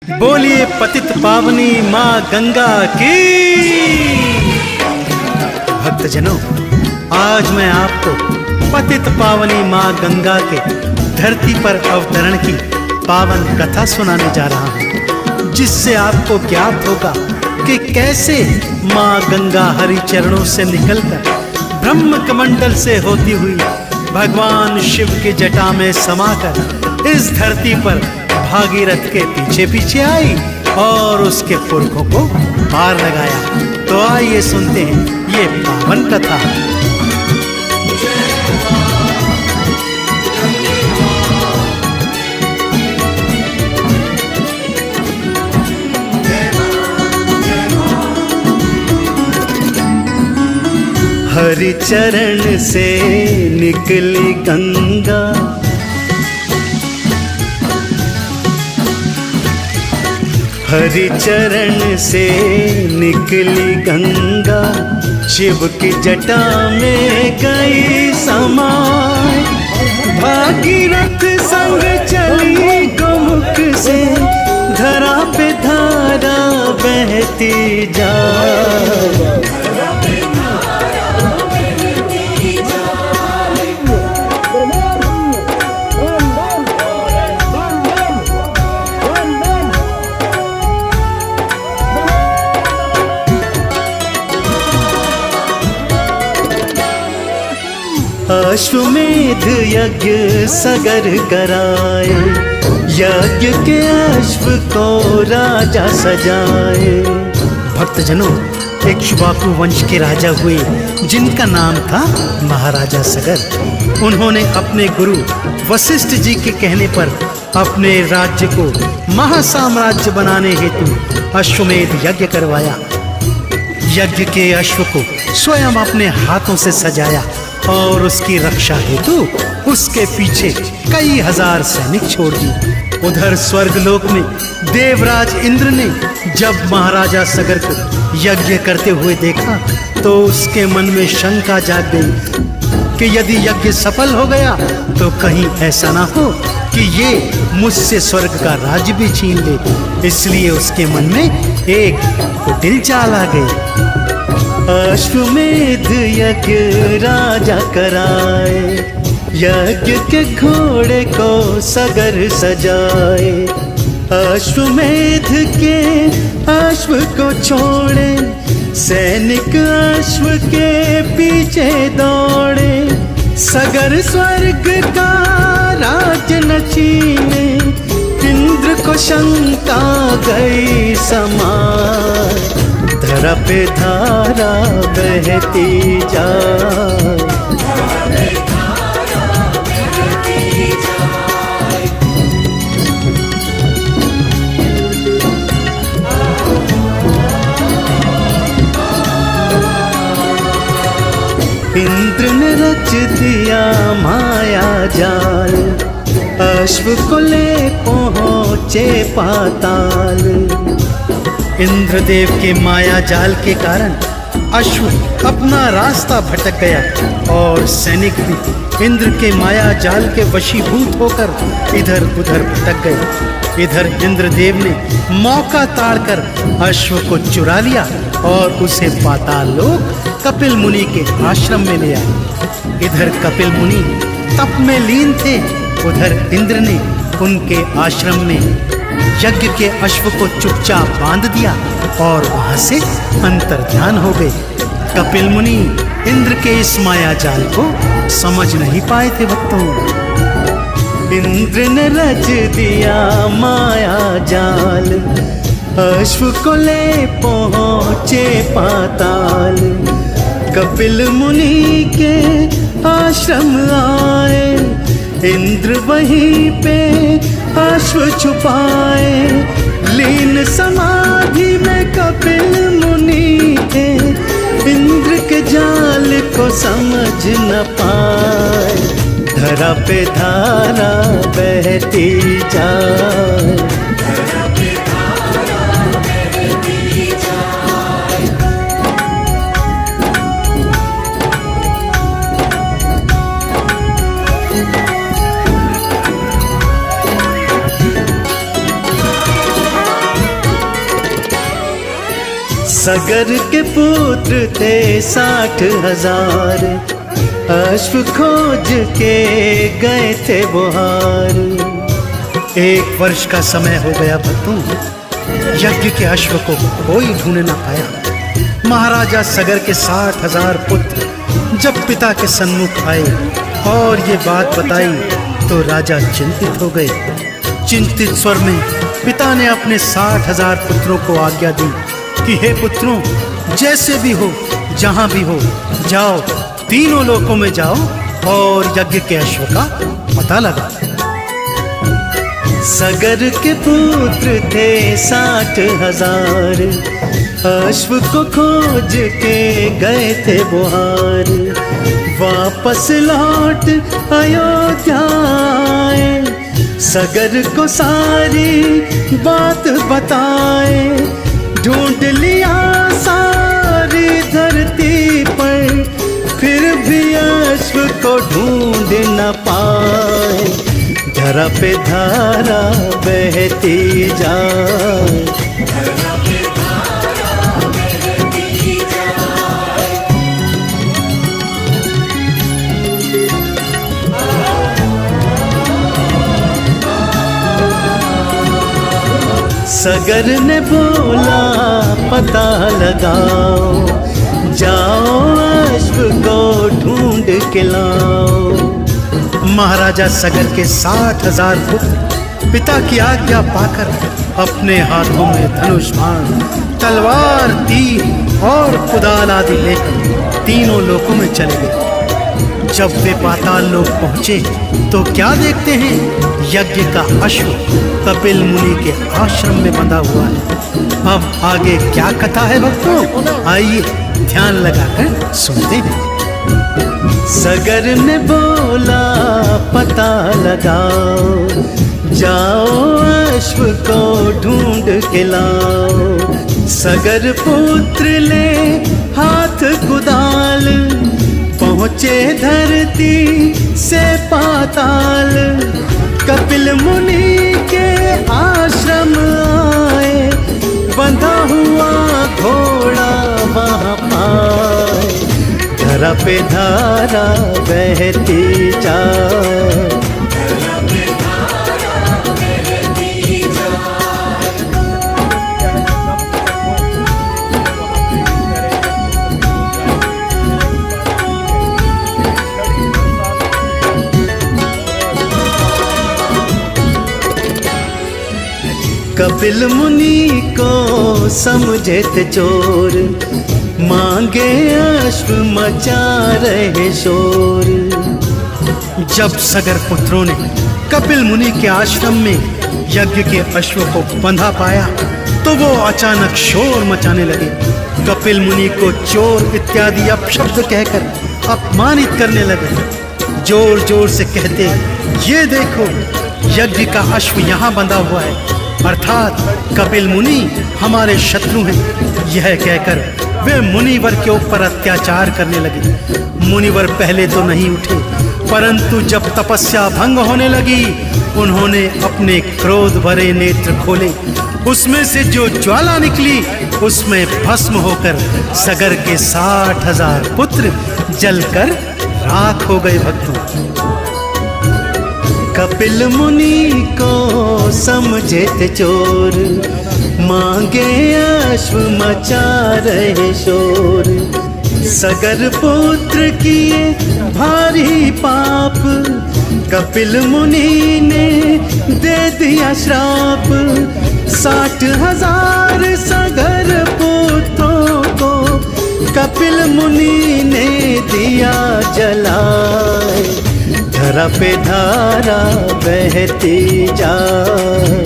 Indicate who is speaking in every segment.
Speaker 1: बोलिए पतित पावनी माँ गंगा की। भक्तजनों, आज मैं आपको पतित पावनी माँ गंगा के धरती पर अवतरण की पावन कथा सुनाने जा रहा हूँ, जिससे आपको ज्ञात होगा कि कैसे माँ गंगा हरि चरणों से निकलकर ब्रह्म कमंडल से होती हुई भगवान शिव की जटा में समाकर इस धरती पर भागीरथ के पीछे पीछे आई और उसके पुरखों को पार लगाया। तो आइए सुनते हैं ये पावन कथा। हरि चरण से निकली गंगा, हरि चरण से निकली गंगा, शिव की जटा में गई समाए। भागीरथ संग चली गोमुख से, धरा पे धारा बहती जाए। अश्वमेध यज्ञ सगर कराए, यज्ञ के अश्व को राजा सजाए। भक्तजनों, इक्ष्वाकु वंश के राजा हुए जिनका नाम था महाराजा सगर। उन्होंने अपने गुरु वशिष्ठ जी के कहने पर अपने राज्य को महासाम्राज्य बनाने हेतु अश्वमेध यज्ञ करवाया। यज्ञ के अश्व को स्वयं अपने हाथों से सजाया और उसकी रक्षा हेतु उसके पीछे कई हजार सैनिक छोड़ दिए। उधर स्वर्गलोक में देवराज इंद्र ने जब महाराजा सगर को यज्ञ करते हुए देखा तो उसके मन में शंका जाग गई कि यदि यज्ञ सफल हो गया तो कहीं ऐसा ना हो कि ये मुझसे स्वर्ग का राज्य भी छीन ले। इसलिए उसके मन में एक कुटिल चाल आ गई। अश्वमेध यज्ञ राजा कराए, यज्ञ के घोड़े को सगर सजाए। अश्वमेध के अश्व को छोड़े, सैनिक अश्व के पीछे दौड़े। सगर स्वर्ग का राज न छीने, इंद्र को शंका गई समाए। धरा पे धारा बहती जाए। इंद्र ने रच दिया माया जाल, अश्व को ले पहुँचे पाताल। इंद्रदेव के माया जाल के कारण अश्व अपना रास्ता भटक गया और सैनिक भी इंद्र के माया जाल के वशीभूत होकर इधर उधर भटक गए। इधर इंद्रदेव ने मौका ताड़कर अश्व को चुरा लिया और उसे पाताल लोक कपिल मुनि के आश्रम में ले आए। इधर कपिल मुनि तप में लीन थे, उधर इंद्र ने उनके आश्रम में यज्ञ के अश्व को चुपचाप बांध दिया और वहां से अंतर्ध्यान हो गए। कपिल मुनि इंद्र के इस माया जाल को समझ नहीं पाए थे। भक्तों, इंद्र ने रच दिया माया जाल, अश्व को ले पहुँचे पाताल। कपिल मुनि के आश्रम आए, इंद्र वहीं पे अश्व छुपाए। लीन समाधि में कपिल मुनि थे, इंद्र के जाल को समझ न पाए। धरा पे धारा बहती जाए। सगर के पुत्र थे 60,000, अश्व खोज के गए थे बुहार। 1 वर्ष का समय हो गया भक्तों, यज्ञ के अश्व को कोई ढूंढ ना पाया। महाराजा सगर के 60,000 पुत्र जब पिता के सन्मुख आए और ये बात बताई तो राजा चिंतित हो गए। चिंतित स्वर में पिता ने अपने 60,000 पुत्रों को आज्ञा दी कि हे पुत्रों, जैसे भी हो, जहां भी हो, जाओ, तीनों लोकों में जाओ और यज्ञ के अश्व का पता लगाओ। सगर के पुत्र थे 60,000, अश्व को खोज के गए थे बुहार। वापस लौट अयोध्या आए, सगर को सारी बात बताए। ढूंढ लिया सारी धरती पर, फिर भी अश्व को ढूंढ न पाए। धरा पे धारा बहती जाए, सगर ने बोला पता लगाओ, जाओ अश्व को ढूंढ के लाओ। महाराजा सगर के 60,000 पुत्र पिता की आज्ञा पाकर अपने हाथों में धनुष बाण, तलवार, तीर और कुदाल आदि लेकर तीनों लोकों में चले गए। जब वे पाताल लोक पहुंचे तो क्या देखते हैं, यज्ञ का अश्व कपिल मुनि के आश्रम में बंधा हुआ है। अब आगे क्या कथा है भक्तों, आइए ध्यान लगाकर सुनते हैं। सगर ने बोला पता लगाओ, जाओ अश्व को ढूंढ के लाओ। सगर पुत्र ले हाथ कुदाल, पहुँचे धरती से पाताल। कपिल मुनि के आश्रम आए, बंधा हुआ घोड़ा वहाँ पाए। धरा पे धारा बहती जाए, कपिल मुनि को समझे थे चोर, मांगे अश्व मचा रहे शोर। जब सगर पुत्रों ने कपिल मुनि के आश्रम में यज्ञ के अश्व को बंधा पाया तो वो अचानक शोर मचाने लगे। कपिल मुनि को चोर इत्यादि अपशब्द कहकर अपमानित करने लगे। जोर जोर से कहते, ये देखो यज्ञ का अश्व यहाँ बंधा हुआ है, अर्थात कपिल मुनि हमारे शत्रु हैं। यह कहकर वे मुनिवर के ऊपर अत्याचार करने लगे। मुनिवर पहले तो नहीं उठे, परंतु जब तपस्या भंग होने लगी उन्होंने अपने क्रोध भरे नेत्र खोले। उसमें से जो ज्वाला निकली उसमें भस्म होकर सगर के 60,000 पुत्र जलकर राख हो गए। भक्तों, कपिल मुनि को समझे थे चोर, मांगे अश्व मचा रहे शोर। सगर पुत्र किए भारी पाप, कपिल मुनि ने दे दिया श्राप। 60,000 सगर पुत्रों को कपिल मुनि ने दिया जलाए। धरा पे धारा बहती जाए,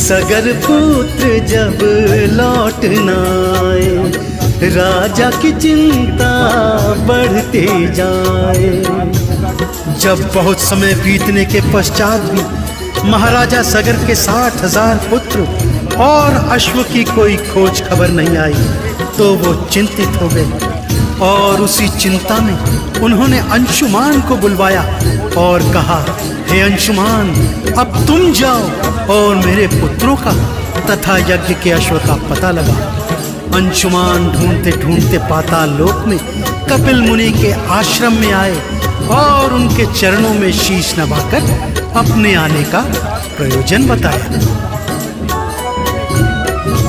Speaker 1: सगर पुत्र जब लौट न आए, राजा की चिंता बढ़ती जाए। जब बहुत समय बीतने के पश्चात भी महाराजा सगर के 60,000 पुत्र और अश्व की कोई खोज खबर नहीं आई तो वो चिंतित हो गए और उसी चिंता में उन्होंने अंशुमान को बुलवाया और कहा, हे अंशुमान, अब तुम जाओ और मेरे पुत्रों का तथा यज्ञ के अश्व का पता लगा। अंशुमान ढूंढते ढूंढते पाताल लोक में कपिल मुनि के आश्रम में आए और उनके चरणों में शीश नवाकर अपने आने का प्रयोजन बताया।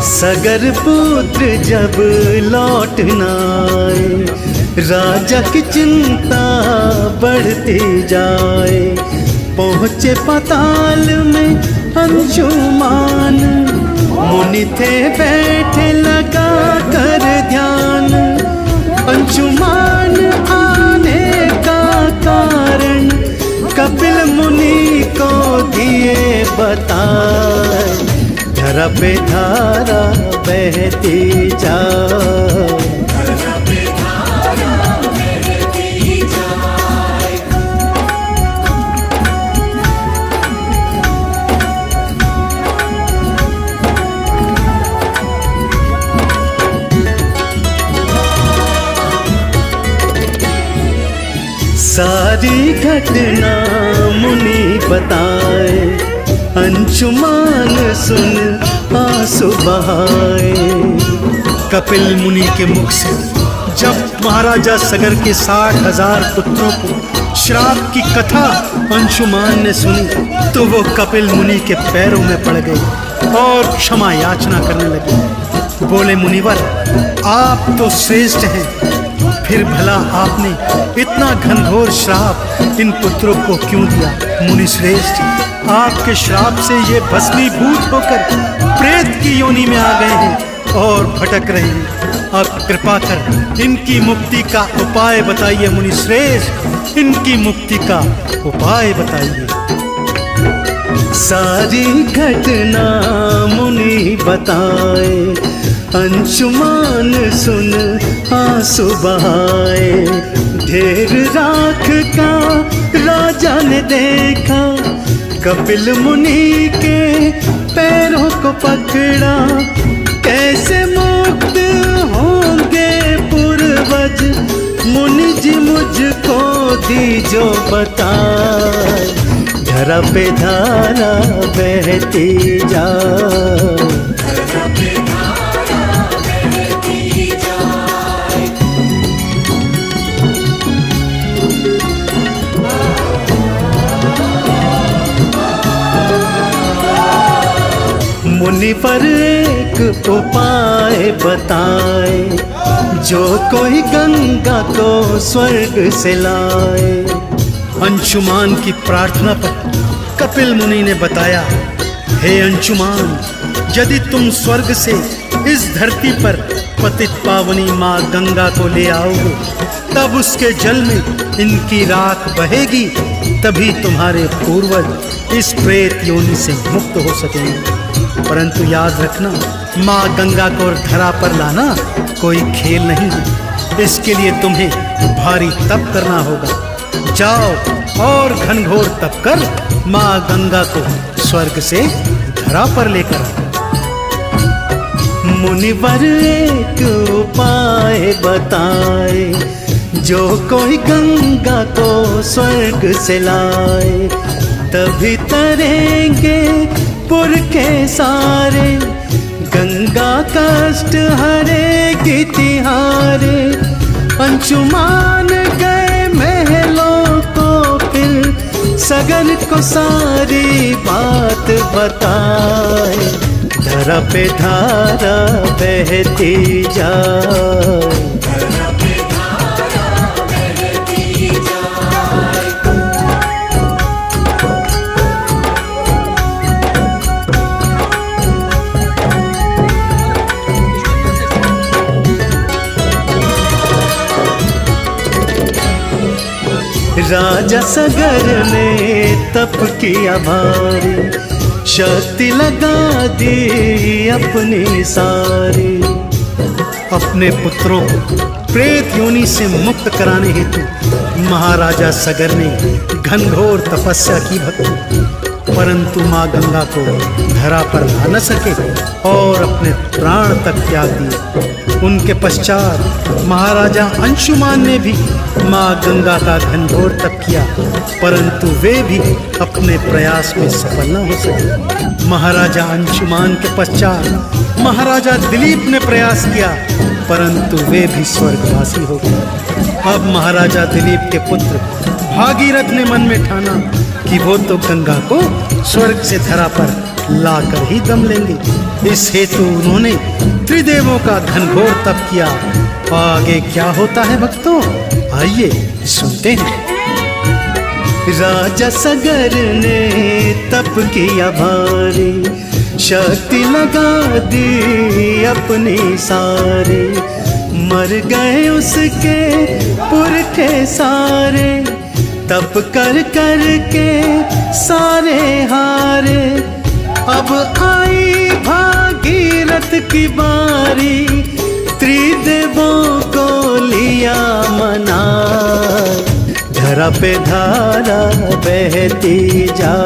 Speaker 1: सगर पुत्र जब लौट न आए, राजा की चिंता बढ़ती जाए। पहुँचे पाताल में अंशुमान, मुनि थे बैठे लगा कर ध्यान। अंशुमान आने का कारण कपिल मुनि को दिए बताए। धरा पे धारा बहती जाए, सारी घटना मुनि बताए। अंशुमान सुन आंसू बहाए। कपिल मुनि के मुख से जब महाराजा सगर के 60,000 पुत्रों को श्राप की कथा अंशुमान ने सुनी तो वो कपिल मुनि के पैरों में पड़ गए और क्षमा याचना करने लगे। बोले, मुनिवर, आप तो श्रेष्ठ हैं, फिर भला आपने इतना घनघोर श्राप इन पुत्रों को क्यों दिया? मुनि श्रेष्ठ, आपके श्राप से ये भस्मीभूत होकर प्रेत की योनि में आ गए हैं और भटक रहे हैं। अब कृपा कर इनकी मुक्ति का उपाय बताइए। मुनि श्रेष्ठ, इनकी मुक्ति का उपाय बताइए। सारी घटना मुनि बताए। अंशुमान सुन आंसू बहाए। ढेर राख का राजा ने देखा, कपिल मुनि के पैरों को पकड़ा। कैसे मुक्त होंगे पूर्वज, मुनि जी मुझको दीजो बताए। धरा पे धारा बहती जाए, मुनि पर एक उपाय बताए। जो कोई गंगा को स्वर्ग से लाए। अंशुमान की प्रार्थना पर कपिल मुनि ने बताया, हे अंशुमान, यदि तुम स्वर्ग से इस धरती पर पतित पावनी माँ गंगा को ले आओगे, तब उसके जल में इनकी राख बहेगी, तभी तुम्हारे पूर्वज इस प्रेत योनि से मुक्त हो सकेंगे। परंतु याद रखना, माँ गंगा को धरा पर लाना कोई खेल नहीं है। इसके लिए तुम्हें भारी तप करना होगा। जाओ और घनघोर तप कर माँ गंगा को स्वर्ग से धरा पर लेकर आओ। मुनिवर एक उपाय बताए। जो कोई गंगा को स्वर्ग से लाए, तभी तरेंगे पुरखे सारे। गंगा कष्ट हरेगी तिहारे। अंशुमान गए महलों को फिर, सगर को सारी बात बताए। धरा पे धारा बहती जाए, राजा सगर ने तप किया भारी। शक्ति लगा दी अपनी सारी। अपने पुत्रों को प्रेत योनि से मुक्त कराने हेतु महाराजा सगर ने घनघोर तपस्या की भक्ति। परंतु माँ गंगा को धरा पर ला न सके और अपने प्राण तक त्याग दिए। उनके पश्चात महाराजा अंशुमान ने भी माँ गंगा का घनघोर तप किया, परंतु वे भी अपने प्रयास में सफल न हो सके। महाराजा अंशुमान के पश्चात महाराजा दिलीप ने प्रयास किया, परंतु वे भी स्वर्गवासी हो गए। अब महाराजा दिलीप के पुत्र भागीरथ ने मन में ठाना कि वो तो गंगा को स्वर्ग से धरा पर लाकर ही दम लेंगे। इस हेतु उन्होंने त्रिदेवों का घनघोर तप किया। आगे क्या होता है भक्तों, आइए सुनते हैं। राजा सगर ने तप किया भारी, शक्ति लगा दी अपनी सारे, मर गए उसके पुरखे सारे, तप कर कर के सारे हारे। अब आई भागीरथ की बारी, त्रिदेवों को लिया मना, धरा पे धारा बहती जा।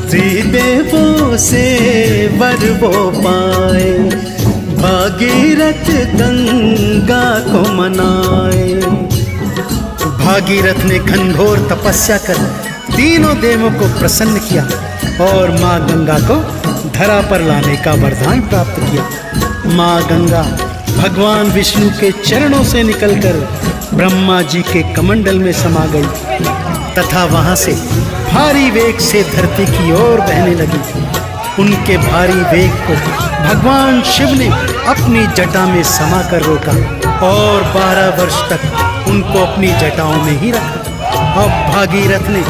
Speaker 1: त्रिदेवों से वर वो पाए, भागीरथ गंगा को मनाए। भागीरथ ने घनघोर तपस्या कर तीनों देवों को प्रसन्न किया और माँ गंगा को धरा पर लाने का वरदान प्राप्त किया। माँ गंगा भगवान विष्णु के चरणों से निकलकर ब्रह्मा जी के कमंडल में समा गई तथा वहां से भारी वेग से धरती की ओर बहने लगी। उनके भारी वेग को भगवान शिव ने अपनी जटा में समा कर रोका और 12 वर्ष तक उनको अपनी जटाओं में ही रखा। अब भागीरथ ने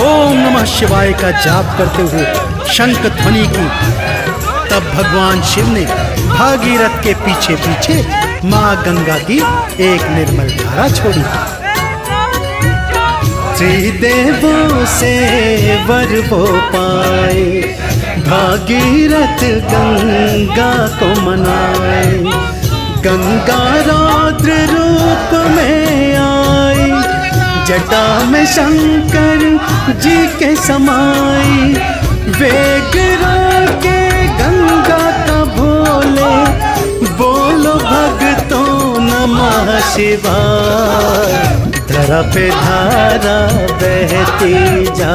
Speaker 1: ओम नमः शिवाय का जाप करते हुए शंख ध्वनि की। तब भगवान शिव ने भागीरथ के पीछे पीछे माँ गंगा की एक निर्मल धारा छोड़ी। त्रिदेवों से वर वो पाए, भागीरथ गंगा को मनाए। गंगा रौद्र रूप में आई, जटा में शंकर जी के समाई। वेग रोके गंगा का भोले, बोलो भक्तों नमः शिवाय। धरा पे धारा बहती जा।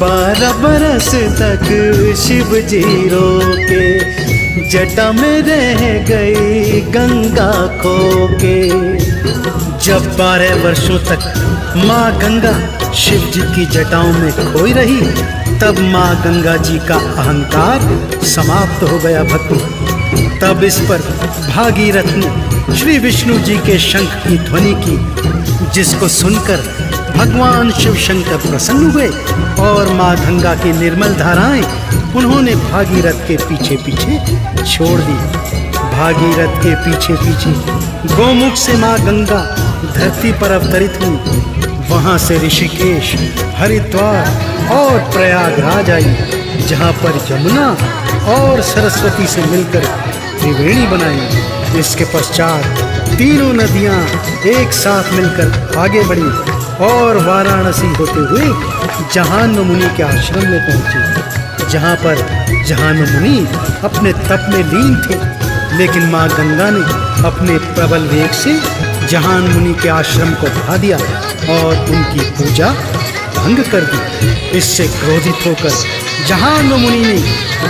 Speaker 1: बारह बरस तक शिव जी रोके, जटा में रह गई गंगा खो के। जब 12 वर्षों तक माँ गंगा शिव जी की जटाओं में खोई रही, तब माँ गंगा जी का अहंकार समाप्त हो गया भक्तों। तब इस पर भागीरथ ने श्री विष्णु जी के शंख की ध्वनि की, जिसको सुनकर भगवान शिव शंकर प्रसन्न हुए और माँ गंगा की निर्मल धाराएं उन्होंने भागीरथ के पीछे पीछे छोड़ दी। भागीरथ के पीछे पीछे गोमुख से माँ गंगा धरती पर अवतरित हुई। वहां से ऋषिकेश, हरिद्वार और प्रयागराज आई, जहां पर यमुना और सरस्वती से मिलकर त्रिवेणी बनाई। इसके पश्चात तीनों नदियां एक साथ मिलकर आगे बढ़ी और वाराणसी होते हुए जहान्व मुनि के आश्रम में पहुंची, जहां पर जहान्व मुनि अपने तप में लीन थे। लेकिन माँ गंगा ने अपने प्रबल वेग से जहान्व मुनि के आश्रम को ढा दिया और उनकी पूजा भंग कर दी। इससे क्रोधित होकर जहान्व मुनि ने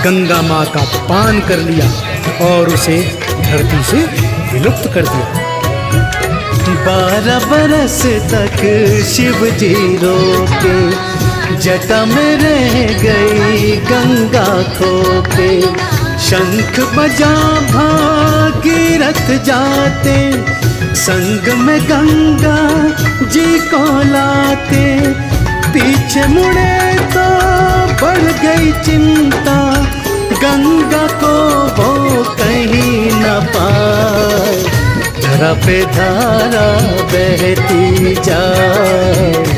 Speaker 1: गंगा माँ का पान कर लिया और उसे धरती से विलुप्त कर दिया। 12 बरस तक शिव जी रोके, जटा में रह गई गंगा खो के। शंख बजा भागीरथ जाते, संग में गंगा जी को लाते, पीछे मुड़े तो बढ़ गई चिंता, गंगा को वो कहीं न पाए, धरा पे धारा बहती जाए।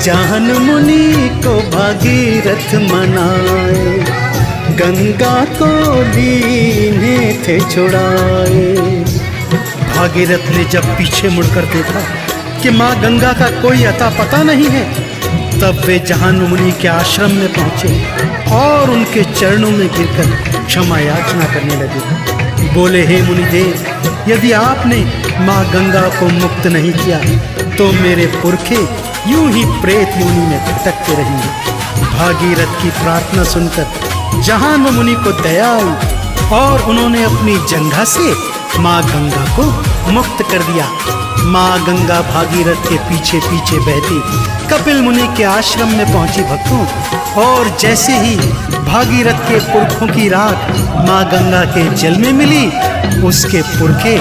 Speaker 1: जाहन मुनि को भागीरथ मनाए, गंगा को लीने थे छुड़ाए। भागीरथ ने जब पीछे मुड़कर देखा कि माँ गंगा का कोई अता पता नहीं है, तब वे जाहन मुनि के आश्रम में पहुँचे और उनके चरणों में गिरकर क्षमा याचना करने लगे। बोले, हे मुनिदेव, यदि आपने माँ गंगा को मुक्त नहीं किया तो मेरे पुरखे यूं ही प्रेत योनि में भटकते रहेंगे। भागीरथ की प्रार्थना सुनकर जाहन मुनि को दया आई और उन्होंने अपनी जंघा से माँ गंगा को मुक्त कर दिया। माँ गंगा भागीरथ के पीछे पीछे बहती कपिल मुनि के आश्रम में पहुंची भक्तों, और जैसे ही भागीरथ के पुरखों की राख माँ गंगा के जल में मिली, उसके पुरखे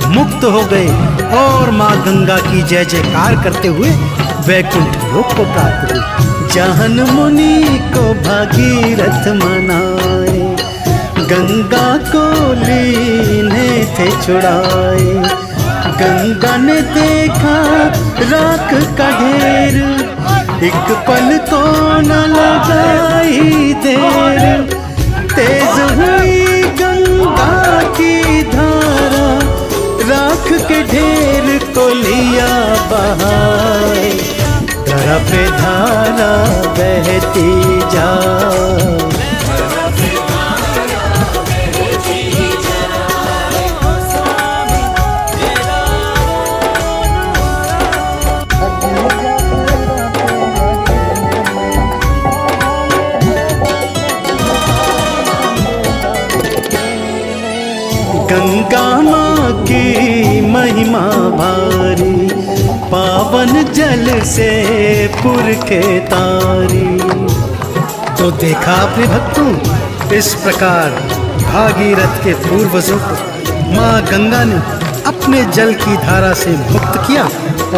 Speaker 1: मुक्त हो गए और माँ गंगा की जय जयकार करते हुए वैकुंठ लोक को प्राप्त हुए। जाहन मुनि को भागीरथ मनाए, गंगा को लीने थे छुड़ाए। गंगा ने देखा राख का ढेर, एक पल को न लगाई देर, तेज हुई गंगा की धारा, राख के ढेर को लिया बहाए, धरा पे धारा बहती जाए। गंगा माँ की महिमा भारी, पावन जल से पुरखे तारी। तो देखा आपने भक्तों, इस प्रकार भागीरथ के पूर्वजों को माँ गंगा ने अपने जल की धारा से मुक्त किया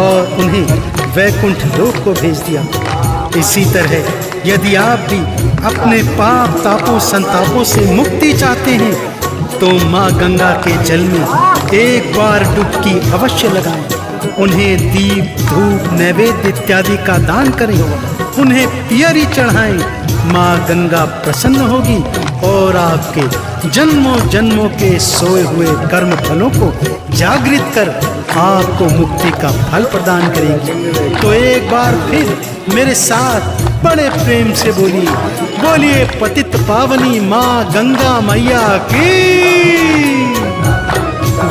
Speaker 1: और उन्हें वैकुंठ लोक को भेज दिया। इसी तरह यदि आप भी अपने पाप तापों संतापों से मुक्ति चाहते हैं तो माँ गंगा के जल में एक बार डुबकी अवश्य लगाएं। उन्हें दीप धूप नैवेद्य इत्यादि का दान करें, उन्हें पियरी चढ़ाएं। माँ गंगा प्रसन्न होगी और आपके जन्मों जन्मों के सोए हुए कर्म फलों को जागृत कर आपको मुक्ति का फल प्रदान करेगी। तो एक बार फिर मेरे साथ बड़े प्रेम से बोलिए पतित पावनी माँ गंगा मैया की।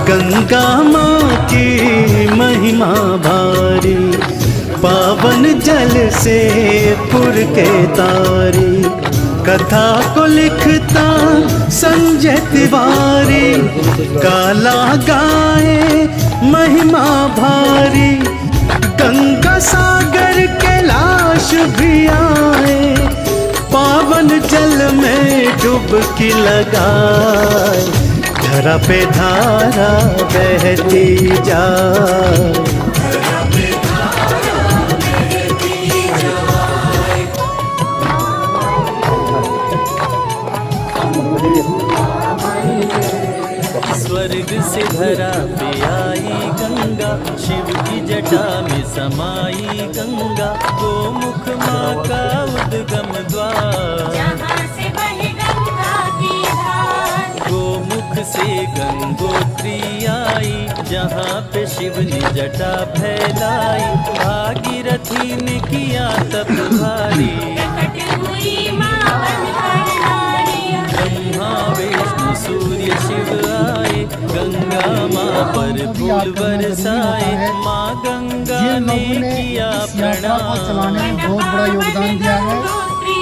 Speaker 1: गंगा माँ की महिमा भारी, पावन जल से पुरखे तारी। कथा को लिखता संजय तिवारी, काला गाए महिमा भारी। गंगा सागर कैलाश भी आए, पावन जल में डुबकी लगाए, धरा पे धारा बहती जाए।
Speaker 2: स्वर्ग से धरा पे आई गंगा, शिव की जटा में समाई गंगा। गोमुख माँ का उद्गम द्वार,
Speaker 3: जहाँ से बहे गंगा की धार।
Speaker 2: गोमुख से गंगोत्री आई, जहाँ पे शिव ने जटा फैलाई। भागीरथी ने किया तप भारी,
Speaker 3: प्रकट हुई माँ बनकर नारी।
Speaker 2: ब्रह्मा विष्णु सूर्य शिव आए, गंगा माँ पर फूल बरसाए। माँ गंगा ने किया
Speaker 4: प्रणाम चलाने में
Speaker 2: प्रणाम।
Speaker 4: बहुत बड़ा योगदान दिया है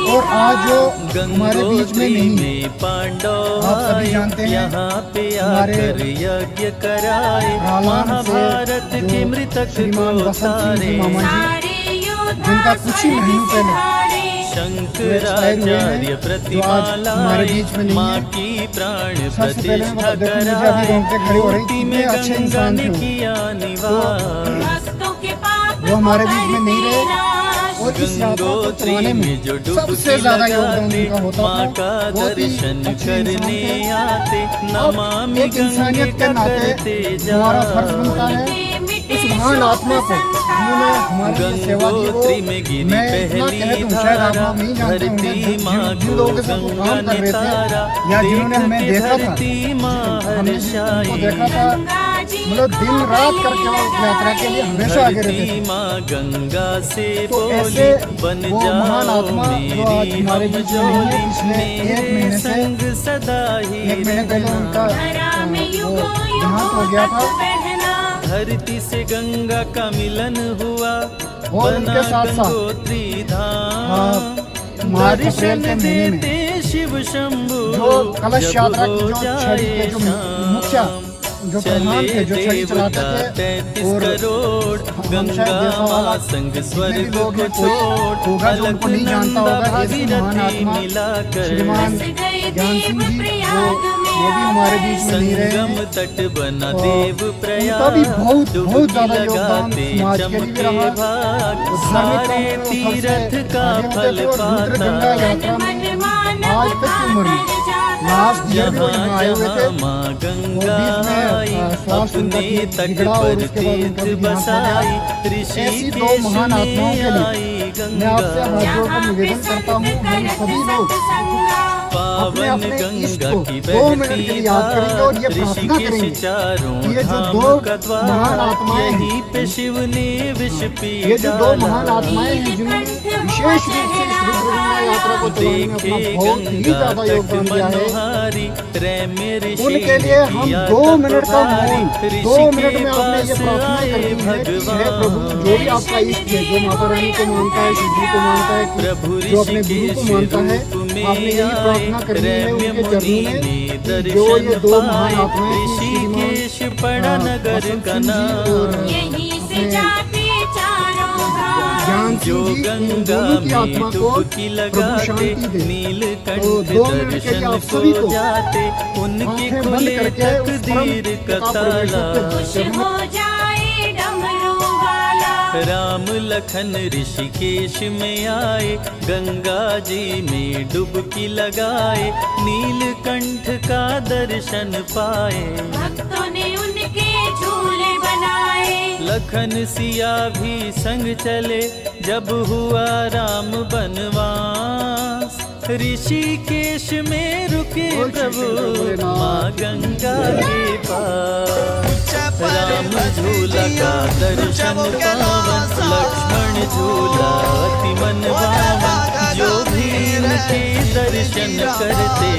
Speaker 4: और आज वो हमारे बीच में नहीं है।
Speaker 2: पांडव
Speaker 4: आप सभी जानते हैं
Speaker 2: यहाँ पे
Speaker 4: हमारे
Speaker 2: आकर यज्ञ कराए,
Speaker 4: रालाम से
Speaker 2: महाभारत
Speaker 4: जो
Speaker 2: के मृतक
Speaker 4: श्रीमान
Speaker 2: को
Speaker 4: बसंत सिंह जी
Speaker 2: तारे।
Speaker 4: मामा जी,
Speaker 3: सारे योद्धा
Speaker 4: जिनका कुछ ही महीनों पहले
Speaker 2: शंकराचार्य प्रतिमा
Speaker 4: हमारे
Speaker 2: लाए,
Speaker 4: बीच में नहीं
Speaker 2: माँ
Speaker 4: है।
Speaker 2: की प्राण
Speaker 4: सबसे पहले मैं
Speaker 2: प्रतिष्ठा
Speaker 4: देखो, मुझे अभी रोंगटे खड़े हो रहे हैं,
Speaker 2: मूर्ति में
Speaker 4: कितने अच्छे
Speaker 2: गंगा
Speaker 4: इंसान
Speaker 2: ने
Speaker 4: थे वो।
Speaker 2: किया निवास।
Speaker 3: भक्तों के पाप
Speaker 4: वो हमारे बीच में नहीं रहे, और इस यात्रा को
Speaker 2: गंगोत्री
Speaker 4: चलाने
Speaker 2: में
Speaker 4: में
Speaker 2: जो
Speaker 4: सबसे
Speaker 2: डुबकी
Speaker 4: ज्यादा योगदान
Speaker 2: लगाते,
Speaker 4: उनका होता
Speaker 2: माँ
Speaker 4: था।
Speaker 2: का
Speaker 4: बहुत ही
Speaker 2: दर्शन
Speaker 4: अच्छे इंसान
Speaker 2: करने
Speaker 4: थे।
Speaker 2: आते,
Speaker 4: अब
Speaker 2: नमामि
Speaker 4: एक
Speaker 2: गंगे
Speaker 4: इंसानियत के
Speaker 2: का
Speaker 4: नाते
Speaker 2: करते
Speaker 4: हमारा
Speaker 2: जा।
Speaker 4: फर्ज बनता है उस महान आत्मा को जिन्होंने हमारे लिए सेवा की।
Speaker 2: गंगोत्री में
Speaker 4: वो
Speaker 2: गिरी
Speaker 4: मैं इतना
Speaker 2: पहली
Speaker 4: कह दूं, शायद आप
Speaker 2: धारा,
Speaker 4: लोग नहीं जानते होंगे,
Speaker 2: धरती माँ
Speaker 4: जिन लोगों के साथ वो
Speaker 2: गंगा
Speaker 4: काम कर रहे
Speaker 2: तारा,
Speaker 4: थे या जिन्होंने हमें
Speaker 2: देख के
Speaker 4: देखा था,
Speaker 2: धरती माँ
Speaker 4: हमने जिनको
Speaker 2: हर्षाई।
Speaker 4: देखा था, मतलब दिन रात करके वो यात्रा के लिए हमेशा आगे रहते
Speaker 2: धरती
Speaker 4: थे।
Speaker 2: माँ गंगा से
Speaker 4: तो
Speaker 2: बोली,
Speaker 4: ऐसे
Speaker 2: बन
Speaker 4: वो महान
Speaker 2: जाओ
Speaker 4: आत्मा जो आज
Speaker 2: मेरी
Speaker 4: हमारे बीच में नहीं है, पिछले एक
Speaker 2: मेरे
Speaker 4: महीने से
Speaker 2: संग सदा ही
Speaker 4: एक महीने पहले
Speaker 2: रहना।
Speaker 4: उनका वो देहांत हो गया था।
Speaker 2: धरती से गंगा का मिलन हुआ,
Speaker 4: और
Speaker 2: बना
Speaker 4: उनके साथ साथ
Speaker 2: गंगोत्री धाम।
Speaker 4: मार्च अप्रैल
Speaker 2: दर्शन
Speaker 4: के महीने में
Speaker 2: देते शिव शंभु,
Speaker 4: जो कलश
Speaker 2: जब
Speaker 4: यात्रा की
Speaker 2: हो
Speaker 4: जो
Speaker 2: जाए
Speaker 4: छड़ी के जो
Speaker 2: शाम।
Speaker 4: मुखिया जो प्रधान थे, जो छड़ी चलाते थे,
Speaker 2: 33
Speaker 4: और
Speaker 2: करोड़
Speaker 4: हम
Speaker 2: गंगा
Speaker 4: शायद जैसा वाला
Speaker 2: माँ संग
Speaker 4: जितने भी
Speaker 2: स्वर्ग
Speaker 4: लोग
Speaker 2: को
Speaker 4: हैं, कोई
Speaker 2: छोड़,
Speaker 4: होगा जो उनको नहीं जानता होगा, ये महान
Speaker 2: भागीरथी
Speaker 4: आत्मा
Speaker 2: मिलाकर
Speaker 4: श्रीमान ज्ञान सिंह जी वो भी हमारे बीच में नहीं रहे
Speaker 2: संगम
Speaker 4: हैं।
Speaker 2: तट बना
Speaker 4: और
Speaker 2: देव प्रयाग,
Speaker 4: उनका भी बहुत
Speaker 2: डुबकी
Speaker 4: ज्यादा योगदान
Speaker 2: लगाते
Speaker 4: समाज के लिए
Speaker 2: चमके
Speaker 4: रहा।
Speaker 2: भाग,
Speaker 4: वो धार्मिक
Speaker 2: सारे
Speaker 4: कामों में
Speaker 2: तीर्थ
Speaker 4: सबसे
Speaker 2: का
Speaker 4: आगे होते
Speaker 2: फल
Speaker 4: थे और रुद्र गंगा
Speaker 2: पाता।
Speaker 4: यात्रा में आज तक की उम्र में लास्ट ईयर भी वो यहाँ आए हुए थे।
Speaker 2: जहाँ माँ गंगा
Speaker 4: बीच में,
Speaker 2: आई,
Speaker 4: स्वास्थ्य उनका
Speaker 2: अपने
Speaker 4: ठीक
Speaker 2: तट
Speaker 4: बिगड़ा और
Speaker 2: पर
Speaker 4: उसके बाद उनका
Speaker 2: तीर्थ
Speaker 4: भी देहांत हो
Speaker 2: बसाई,
Speaker 4: गया। ऐसी दो
Speaker 2: ऋषिकेश
Speaker 4: महान आत्माओं
Speaker 2: में
Speaker 4: के लिए
Speaker 2: आई
Speaker 4: मैं आपसे
Speaker 2: गंगा।
Speaker 4: हाथ जोड़कर निवेदन करता हूँ, हम सभी लोग अपने
Speaker 2: पावन
Speaker 4: अपने इष्ट
Speaker 2: गंगा
Speaker 4: को
Speaker 2: की
Speaker 4: 2 मिनट के
Speaker 2: बहती
Speaker 4: लिए याद करेंगे और ये प्रार्थना
Speaker 2: ऋषिकेश
Speaker 4: करेंगे
Speaker 2: चारों
Speaker 4: कि ये जो
Speaker 2: धाम
Speaker 4: दो
Speaker 2: का द्वार,
Speaker 4: महान आत्माएं हैं,
Speaker 2: यहीं पे शिव ने विष पी
Speaker 4: ये जो दो
Speaker 2: डाला।
Speaker 4: महान आत्माएं हैं जिन्होंने विशेष रूप से इस रुद्र गंगा यात्रा को चलाने में अपना
Speaker 2: देखे
Speaker 4: बहुत ही
Speaker 2: गंगा
Speaker 4: ज्यादा
Speaker 2: तट
Speaker 4: योगदान दिया है।
Speaker 2: मनोहारी, रैमे ऋषि
Speaker 4: उनके लिए हम
Speaker 2: किया
Speaker 4: 2
Speaker 2: तप
Speaker 4: मिनट का
Speaker 2: भारी,
Speaker 4: मौन,
Speaker 2: ऋषि
Speaker 4: 2
Speaker 2: के
Speaker 4: मिनट में आपने ये
Speaker 2: पास
Speaker 4: प्रार्थना
Speaker 2: आए
Speaker 4: करनी है कि हे
Speaker 2: भगवान।
Speaker 4: प्रभु, जो भी आपका इष्ट है, जो माता रानी को मानता है, शिव जी को मानता है,
Speaker 2: प्रभु
Speaker 4: जो अपने गुरु को मानता है, आपने यही प्रार्थना करनी है उनके चरणों में कि जो ये 2 महान आत्माएं थी, श्रीमान
Speaker 2: ऋषिकेश पड़ा नगर
Speaker 4: बसंत
Speaker 2: का
Speaker 4: सिंह जी
Speaker 2: नाम।
Speaker 4: और
Speaker 3: यहीं से
Speaker 4: अपने
Speaker 3: जाते चारों भाग।
Speaker 4: ज्ञान
Speaker 2: जो
Speaker 4: सिंह जी इन
Speaker 2: गंगा
Speaker 4: दोनों की
Speaker 2: में
Speaker 4: आत्मा को
Speaker 2: डुबकी
Speaker 4: प्रभु
Speaker 2: लगाते,
Speaker 4: शांति दे। तो
Speaker 2: नीलकंठ
Speaker 4: 2 मिनट के लिए
Speaker 2: दर्शन
Speaker 4: आप सभी
Speaker 2: को
Speaker 4: को
Speaker 2: जाते, उनकी
Speaker 4: आंखें बंद
Speaker 2: खुले
Speaker 4: करके उस परम
Speaker 2: तकदीर का
Speaker 4: पिता परमेश्वर
Speaker 2: ताला।
Speaker 4: के
Speaker 3: खुश हो जाए डमरू वाला।
Speaker 2: राम लखन ऋषिकेश में आए, गंगा जी में डुबकी लगाए, नीलकंठ का दर्शन पाए।
Speaker 3: भक्तों ने उनके झूले बनाए।
Speaker 2: लखन सिया भी संग चले, जब हुआ राम बनवास। ऋषिकेश में रुके प्रभु माँ गंगा के पास। राम झूला का दर्शन पावन, लक्ष्मण झूला अति मन भावन, जो भी इनके दर्शन करते।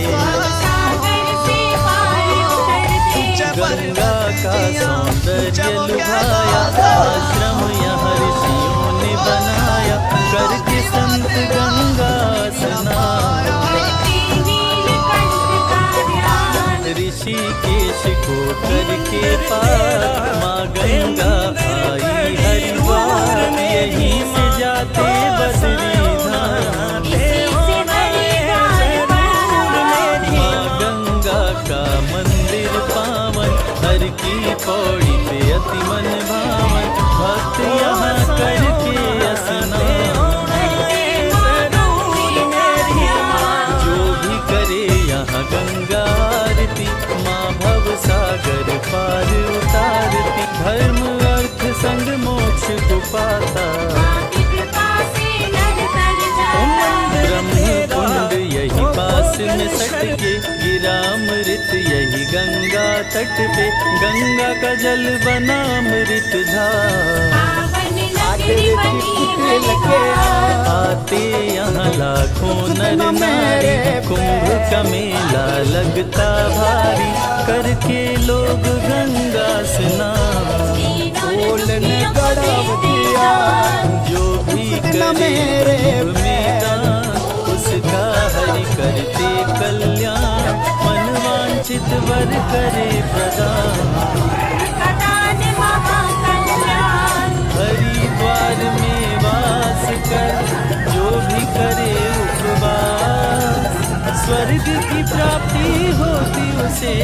Speaker 3: सागर से पार उतरते।
Speaker 2: गंगा का सौंदर्य लुभाया, आश्रम यहाँ ऋषियों ने बनाया, करके संत गंगा स्नान।
Speaker 3: करते नीलकंठ का ध्यान।
Speaker 2: ऋषिकेश को करके पार, माँ गंगा आई हरिद्वार, यहीं से जाते बद्री धाम।
Speaker 3: इसी से हरिद्वार पड़ा।
Speaker 2: माँ गंगा का मंदिर पावन, हर की पौड़ी पे अति मन भावन, भक्त यहाँ करके स्नान। जो भी करे यहाँ गंगा आरती, माँ भव सागर पार उतारती, धर्म अर्थ संग मोक्ष को पाता।
Speaker 3: आपकी कृपा से नर तर जाता।
Speaker 2: ब्रह्म कुंड यही पास में सट के, गिरा अमृत यही गंगा तट पे, गंगा का जल बना अमृत धार।
Speaker 3: पावन नगरी बनी है।
Speaker 2: आते यहाँ लाखों नर नारी, कुंभ का मेला लगता भारी, करके लोग गंगा स्नान।
Speaker 3: बोलने गड़ब दिया।
Speaker 2: जो भी करे कुंभ में दान, उसका हरि करते कल्याण, मन वांछित वांछित वर करे प्रदान।
Speaker 3: दान महाकल्याण
Speaker 2: हरिद्वार में वास कर जो भी करे उपवास, स्वर्ग की प्राप्ति होती उसे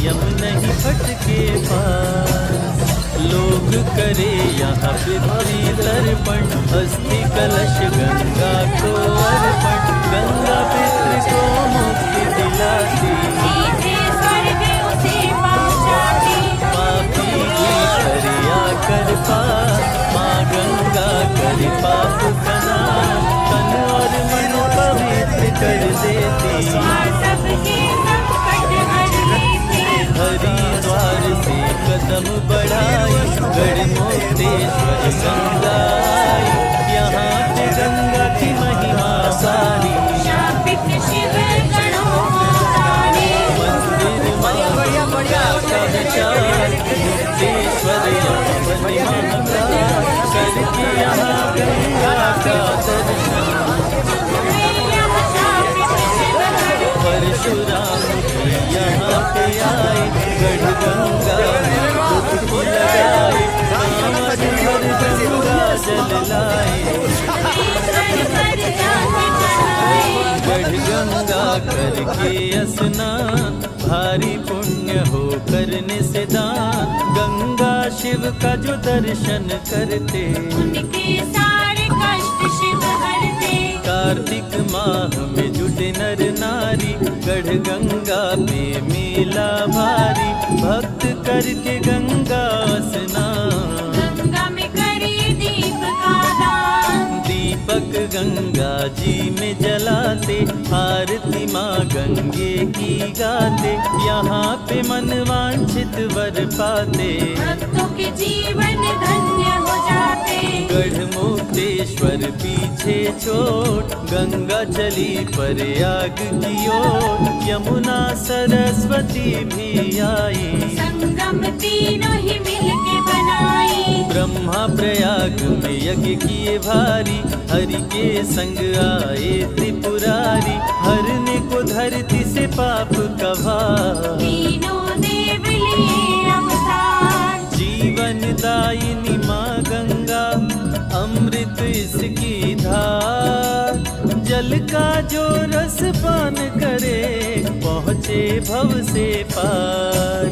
Speaker 2: यम नहीं फटके पास। लोग करे यहाँ पृथ्वी तर्पण, अस्थि कलश गंगा को अर्पण। गंगा पितृ को मुक्ति दिलाती,
Speaker 3: सीधे स्वर्ग उसे पहुंचाती।
Speaker 2: पापी की करिया कर पार, माँ गंगा कर पाप खना, तन और मन पवित्र कर देती।
Speaker 3: माँ सबके संकट हर लेती।
Speaker 2: हरिद्वार से कदम बढ़ाई, गढ़मुक्तेश्वर गंगा आई। यहाँ पे गंगा की महिमा सारी,
Speaker 3: शापित शिव गणों को तारे।
Speaker 2: मंदिर माँ गंगा का विचार, मुक्तेश्वर यहाँ करके यहाँ गंगा का दर्शन। परशुराम भी यहाँ पे आए, गढ़ गंगा में डुबकी लगाए। कांवर भर गंगा जल लाए, गढ़ गंगा करके स्नान, भारी पुण्य हो करने से दान। गंगा शिव का जो दर्शन करते,
Speaker 3: उनके सारे कष्ट शिव हरते।
Speaker 2: कार्तिक माह में जुटे नर नारी, गढ़ गंगा पे मेला भारी। भक्त करके गंगा स्नान,
Speaker 3: गंगा में करे दीप का दान।
Speaker 2: दीपक गंगा जी में जलाते, आरती माँ गंगे की गाते। यहाँ पे मन वांछित वर पाते,
Speaker 3: भक्तों के जीवन धन्य हो जाते।
Speaker 2: गढ़मुक्तेश्वर पीछे छोड़, गंगा चली प्रयाग की ओर। यमुना सरस्वती भी आई,
Speaker 3: संगम तीनों ही मिलके बनाई।
Speaker 2: ब्रह्मा प्रयाग में यज्ञ किए भारी, हरि के संग आए त्रिपुरारी। हरने को धरती से पाप का भार,
Speaker 3: तीनों देव लिए अवतार।
Speaker 2: जीवन दायिनी माँ गंगा, अमृत इसकी धार। जल का जो रस पान करे, पहुँचे भव से पार।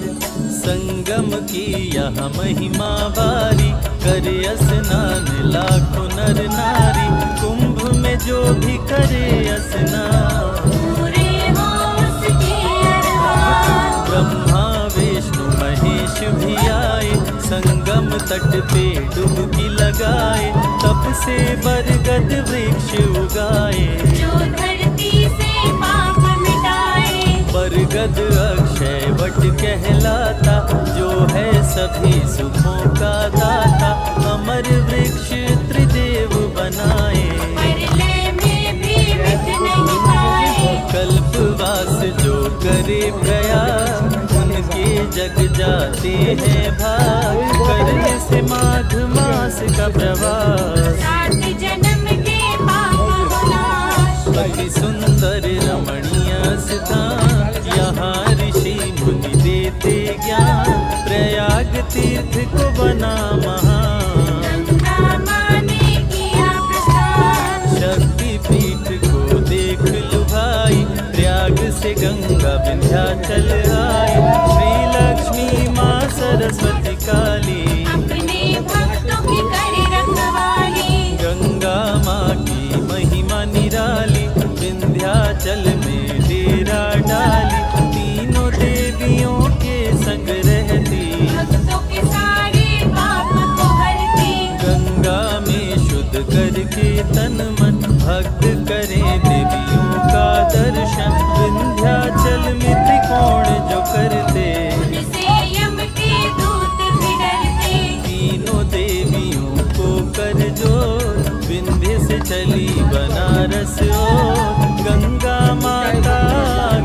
Speaker 2: संगम की यह महिमा बारी, करे स्नान लाखों नर नारी। कुंभ में जो भी करे स्नान,
Speaker 3: पूरे हो उसके अरमान।
Speaker 2: ब्रह्मा विष्णु महेश भी आए, संगम तट पे डुबकी लगाए। तप से बरगद वृक्ष उगाए,
Speaker 3: जो धरती से पाप मिटाए।
Speaker 2: बरगद अक्षय वट कहलाता, जो है सभी सुखों का दाता। अमर वृक्ष त्रिदेव बनाए,
Speaker 3: परलय में भी मिट नहीं पाए।
Speaker 2: कल्पवास जो करे प्रयाग, उनके जग जाते हैं भाग। करने से माघ मास का प्रवास,
Speaker 3: 7 जन्म के पाप हो नाश।
Speaker 2: अति सुंदर रमणीय स्थान, यहाँ ऋषि मुनि देते ज्ञान। प्रयाग तीर्थ को बना महान,
Speaker 3: गंगा माँ ने किया प्रस्थान।
Speaker 2: शक्ति पीठ को देख लु भाई, प्रयाग से गंगा विंध्याचल आई। श्री लक्ष्मी माँ सरस्वती काली,
Speaker 3: अपने भक्तों की करे रखवाली।
Speaker 2: गंगा माँ की महिमा निराली। विंध्याचल में डेरा डाली, तीनों देवियों के संग रहती।
Speaker 3: भक्तों के सारे पाप को हरती।
Speaker 2: गंगा में शुद्ध करके तन मन, भक्त करें देवियों का दर्शन। विंध्याचल में त्रिकोण जो करते,
Speaker 3: उनसे यम के दूत भी डरते।
Speaker 2: तीनों देवियों को कर जोर, विंध्य से चली बनारस ओर। गंगा माता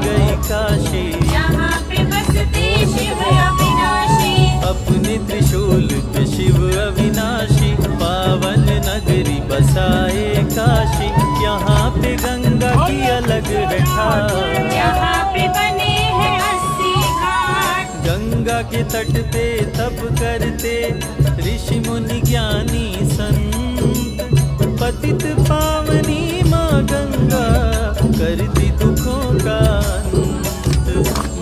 Speaker 2: गई काशी,
Speaker 3: यहाँ पे बसते शिव अविनाशी।
Speaker 2: अपने त्रिशूल पे शिव अविनाशी। पावन नगरी बसाए काशी, यहाँ पे गंगा की अलग है ठार।
Speaker 3: यहाँ पे बने हैं 80
Speaker 2: गंगा के तट पे तप करते ऋषि मुनि ज्ञानी संत। पतित पावनी माँ गंगा करती दुखों का अंत।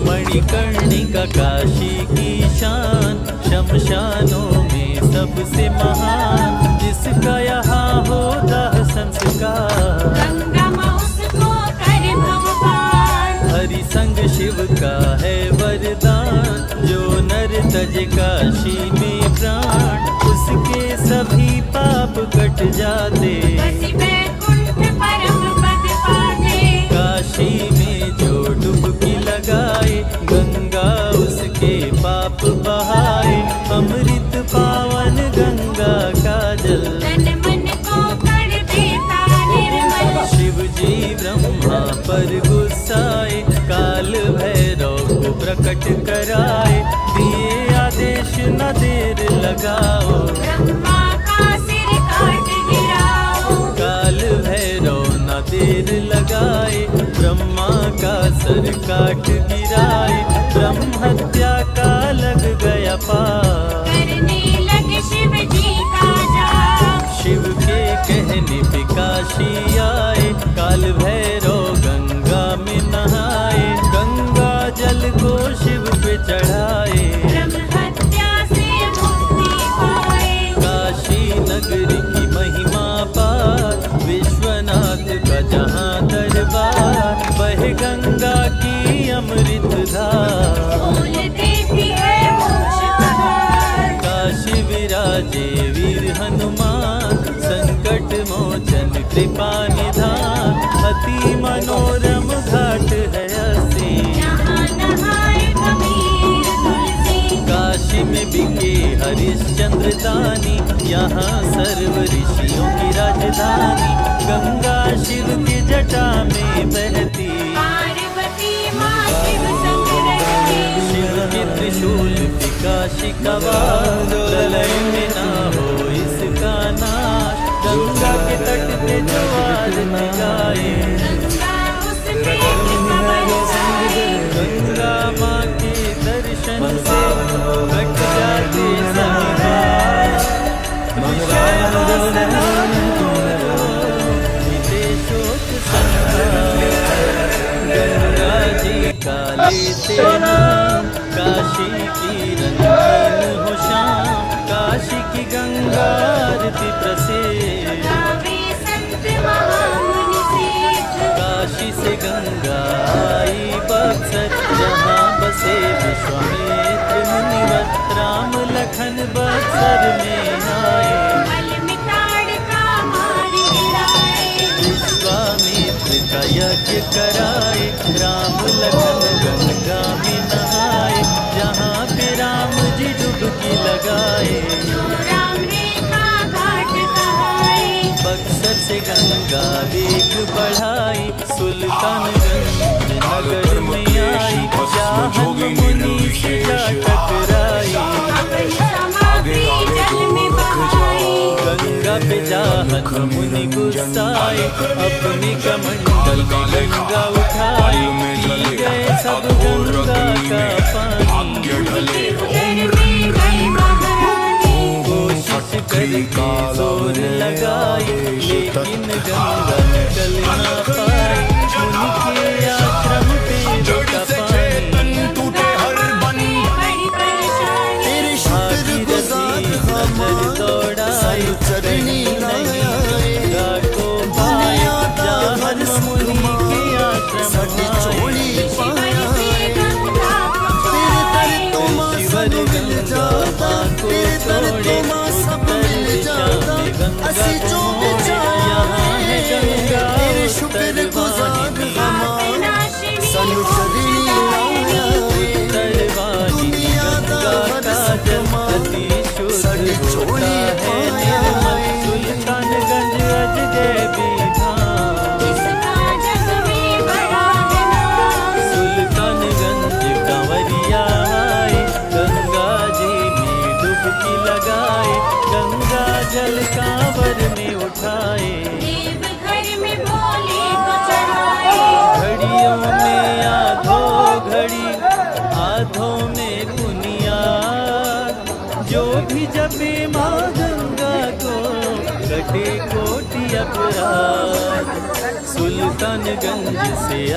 Speaker 2: मणिकर्णिका काशी की शान, शमशानों में सबसे महान, जिसका यहाँ होता संस्कार।
Speaker 3: गंगा माँ उसको कर भगवान,
Speaker 2: हरि संग शिव का है वरदान। जो नर तज काशी में प्राण, उसके सभी पाप कट जाते।
Speaker 3: बसी वैकुंठ परम पद पाते।
Speaker 2: काशी में जो डुबकी लगाए, गंगा उसके पाप बहाए। अमृत पावन गंगा का जल,
Speaker 3: तन मन को कर देता निर्मल।
Speaker 2: शिव जी ब्रह्मा पर गुस्साए, काल भैरव को प्रकट कराए। दिए आदेश न देर लगाओ,
Speaker 3: ब्रह्मा का सिर काट गिराओ।
Speaker 2: काल भैरव न देर लगाए। ब्रह्मा का सर काट गिराए, ब्रह्म हत्या का लग गया पाप।
Speaker 3: करने लगे शिव जी का जाप।
Speaker 2: शिव के कहने पे काशी आए, काल भैरव गंगा में नहाए। गंगा जल को शिव पे चढ़ाए,
Speaker 3: ब्रह्म हत्या से मुक्ति पाए।
Speaker 2: काशी नगरी की महिमा पार, विश्वनाथ का जहाँ दरबार। वह गंगा की अमृत धार,
Speaker 3: फूल देती है मोक्ष बहार।
Speaker 2: काशी विराजे वीर हनुमान, संकट मोचन कृपा निधान। अति मनोरम घाट है असी,
Speaker 3: यहाँ नहाए कबीर तुलसी।
Speaker 2: काशी में बिके हरिश्चंद्र दानी, यहाँ सर्व ऋषियों की राजधानी। गंगा शिव की जटा में बहती,
Speaker 3: पार्वती माँ शिव संग रहती।
Speaker 2: शिव के त्रिशूल पे काशी का वास, प्रलय में ना हो इसका नाश। गंगा के तट पे ज्वार गाए,
Speaker 3: गंगा उस प्रेम का बरसाए।
Speaker 2: गंगा माँ के दर्शन से कट जाते संघार। विषय वासना मिटे शोक संहार। गंगा जी का लेते नाम, काशी की रंगीन हो शाम। काशी की गंगा आरती प्रसिद्ध,
Speaker 3: गावे संत महामुनि सिद्ध।
Speaker 2: काशी से गंगा आई बक्सर, जहाँ बसे विश्वामित्र मुनिवर। राम लखन बक्सर में आए,
Speaker 3: बल में ताड़का मार गिराए।
Speaker 2: विश्वामित्र का यज्ञ कराए। राम लखन गंगा में नहाए, जहाँ पे राम जी डुबकी लगाए।
Speaker 3: जो राम रेखा घाट कहाए।
Speaker 2: बक्सर से गंगा वेग बढ़ाई, सुल्तानगंज नगर में आई। चाहत मुनि से जा टकराई,
Speaker 3: अपनी समाधि जल में बहाई।
Speaker 2: गंगा पे चाहत मुनि गुस्साए। अपने कमंडल में गंगा उठाई, पी गए सब गंगा का पानी।
Speaker 3: शिवधर में गए महारानी।
Speaker 2: कोशिश करके जोर लगाए, लेकिन गंगा निकल ना पाई। मुनि के आश्रम पे लौटा पानी,
Speaker 3: बड़ी परेशानी।
Speaker 2: नजर दौड़ाई, कहीं नहीं गंगा को पाया। जहाँ मुनि के आश्रम आए,
Speaker 3: शिवर से गंगा को पाए।
Speaker 2: शिवर गंगा माँ को छोड़े, उत्तर दिशा में गंगा को मोड़े। यहाँ है गंगा उत्तर सुल्तानगंज से